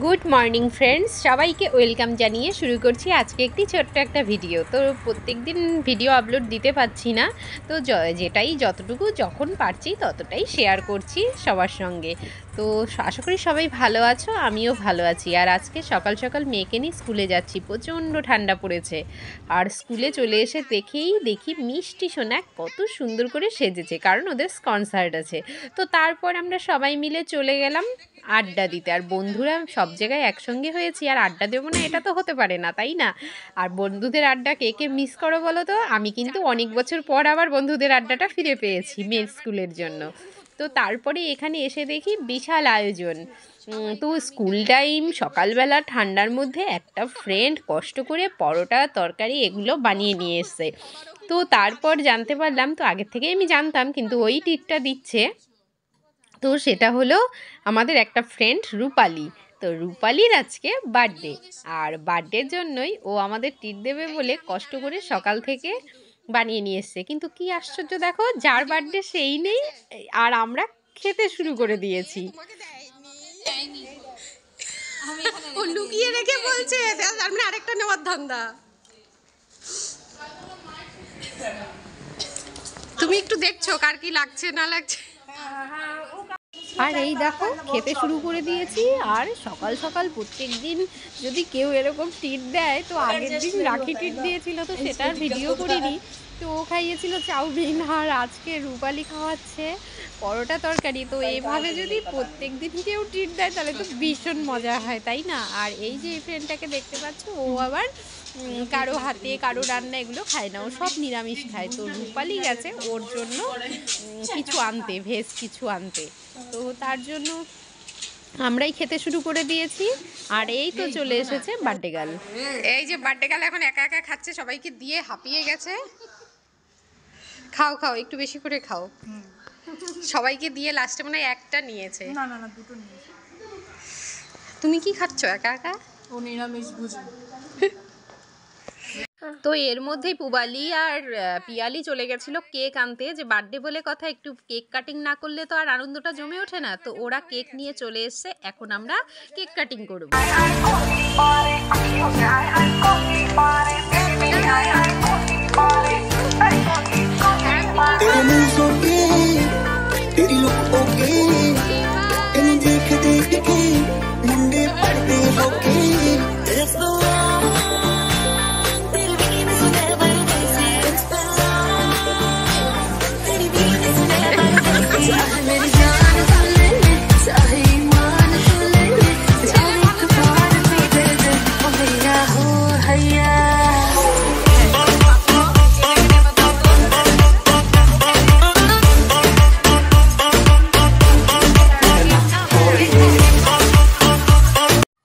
Good morning friends, সবাইকে welcome জানিয়ে শুরু করছি আজকে একটি ছোট্ট একটা ভিডিও। তো প্রত্যেক দিন ভিডিও আপলোড দিতে পারছি না, তো যেটাই যতটুকু যখন পারছি ততটাই শেয়ার করছি সবার সঙ্গে। তো আশা করি সবাই ভালো আছো, আমিও ভালো আছি। আর আজকে সকাল সকাল মেয়েকে নিয়ে স্কুলে যাচ্ছি, প্রচণ্ড ঠান্ডা পড়েছে। আর স্কুলে চলে এসে দেখি মিষ্টি সোনা কত সুন্দর করে সেজেছে, কারণ ওদের কনসার্ট আছে। তো তারপর আমরা সবাই মিলে চলে গেলাম আড্ডা দিতে। আর বন্ধুরা সব জায়গায় একসঙ্গে হয়েছি, আর আড্ডা দেবো না এটা তো হতে পারে না, তাই না? আর বন্ধুদের আড্ডা কে কে মিস করো বলো তো? আমি কিন্তু অনেক বছর পর আবার বন্ধুদের আড্ডাটা ফিরে পেয়েছি মেয়ের স্কুলের জন্য। তো তারপরে এখানে এসে দেখি বিশাল আয়োজন। তো স্কুল টাইম সকালবেলা ঠান্ডার মধ্যে একটা ফ্রেন্ড কষ্ট করে পরোটা তরকারি এগুলো বানিয়ে নিয়ে এসছে। তো তারপর জানতে পারলাম, তো আগের থেকেই আমি জানতাম, কিন্তু ওই টিটটা দিচ্ছে। তো সেটা হলো আমাদের একটা ফ্রেন্ড রূপালি। তো রূপালির আজকে বার্থডে, আর বার্থডের জন্যই ও আমাদের ট্রিট দেবে বলে কষ্ট করে সকাল থেকে বানিয়ে নিয়ে এসছে। কিন্তু কি আশ্চর্য, দেখো যার বার্থডে সেই নেই, আর আমরা খেতে শুরু করে দিয়েছি। ও লুকিয়ে রেখে বলছে আরেকটা নেওয়ার ধান্দা। তুমি একটু দেখছো কার কি লাগছে না লাগছে। আর এই দেখো খেতে শুরু করে দিয়েছি। আর সকাল সকাল প্রত্যেক দিন যদি কেউ এরকম ট্রিট দেয়, তো আগের দিন রাখি ট্রিট দিয়েছিল, তো সেটার ভিডিও করিনি। তো ও খাইয়েছিল চাউমিন, আর আজকে রূপালি খাওয়াচ্ছে পরোটা তরকারি। তো এভাবে যদি প্রত্যেক দিন কেউ ট্রিট দেয় তাহলে তো ভীষণ মজা হয়, তাই না? আর এই যে ফ্রেন্ডটাকে দেখতে পাচ্ছ, ও আবার কারো হাতে কারো রান্না এগুলো খায় না, ও সব নিরামিষ খায়। তো রূপালি গেছে ওর জন্য কিছু আনতে, ভেজ কিছু আনতে। তো তার জন্য আমরাই খেতে শুরু করে দিয়েছি। আর এই তো চলে এসেছে বার্থডে গার্ল। এই যে বার্থডে গার্ল এখন একা একা খাচ্ছে, সবাইকে দিয়ে হাঁপিয়ে গেছে। খাও খাও, একটু বেশি করে খাও। সবাইকে দিয়ে লাস্টে মনে হয় একটা নিয়েছে। না না না, দুটো নিয়েছে। তুমি কি খাচ্ছ একা একা? ও নিরামিষ ভুজি। তো এর মধ্যেই পুবালি আর পিয়ালি চলে গেছিল কেক আনতে, যে বার্থডে বলে কথা, একটু কেক কাটিং না করলে তো আর আনন্দটা জমে ওঠে না। তো ওরা কেক নিয়ে চলে এসছে, এখন আমরা কেক কাটিং করব।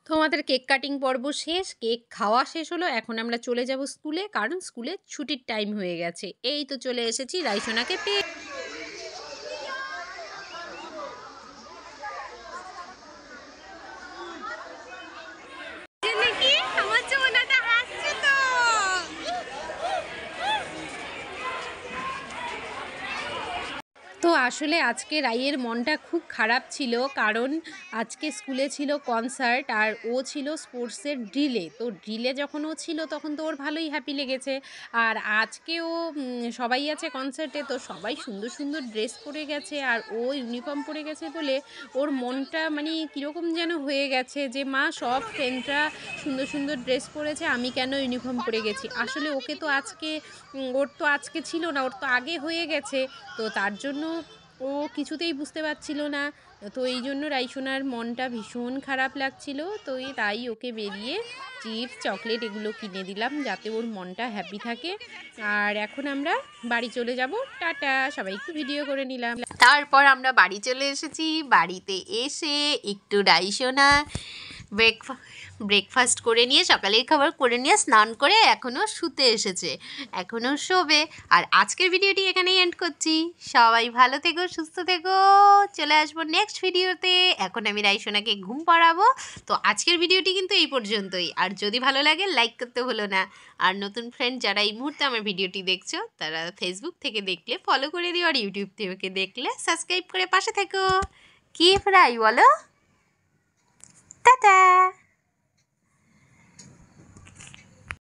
তোমাদের কেক কাটিং পর্ব শেষ, কেক খাওয়া শেষ হলো। এখন আমরা চলে যাব স্কুলে, কারণ স্কুলে ছুটির টাইম হয়ে গেছে। এই তো চলে এসেছি রাইসোনাকে পেয়ে। তো আসলে আজকে রাইয়ের মনটা খুব খারাপ ছিল, কারণ আজকে স্কুলে ছিল কনসার্ট, আর ও ছিল স্পোর্টসের ড্রিলে। তো ড্রিলে যখন ও ছিল তখন তো ওর ভালোই হ্যাপি লেগেছে। আর আজকে ও সবাই আছে কনসার্টে, তো সবাই সুন্দর সুন্দর ড্রেস পরে গেছে, আর ও ইউনিফর্ম পরে গেছে বলে ওর মনটা মানে কীরকম যেন হয়ে গেছে, যে মা সব ফ্রেন্ডরা সুন্দর সুন্দর ড্রেস পরেছে, আমি কেন ইউনিফর্ম পরে গেছি। আসলে ওকে তো আজকে ওর তো আজকে ছিল না, ওর তো আগে হয়ে গেছে। তো তার জন্য ও কিছুতেই বুঝতে পারছিল না। তো এই জন্য রাইসোনার মনটা ভীষণ খারাপ লাগছিল। তো তাই ওকে বেরিয়ে চিপস চকলেট এগুলো কিনে দিলাম, যাতে ওর মনটা হ্যাপি থাকে। আর এখন আমরা বাড়ি চলে যাব। টাটা, সবাই একটু ভিডিও করে নিলাম। তারপর আমরা বাড়ি চলে এসেছি। বাড়িতে এসে একটু রাইসোনা ব্রেকফাস্ট করে নিয়ে, সকালের খাবার করে নিয়ে, স্নান করে এখনও শুতে এসেছে, এখনও শোবে। আর আজকের ভিডিওটি এখানেই এন্ড করছি। সবাই ভালো থেকো, সুস্থ থেকো। চলে আসবো নেক্সট ভিডিওতে। এখন আমি রাইসোনাকে ঘুম পাড়াবো। তো আজকের ভিডিওটি কিন্তু এই পর্যন্তই। আর যদি ভালো লাগে লাইক করতে ভুলো না। আর নতুন ফ্রেন্ড যারা এই মুহূর্তে আমার ভিডিওটি দেখছো, তারা ফেসবুক থেকে দেখলে ফলো করে দিও, আর ইউটিউব থেকে দেখলে সাবস্ক্রাইব করে পাশে থেকো। কি ফ্রাই বলো? টাটা।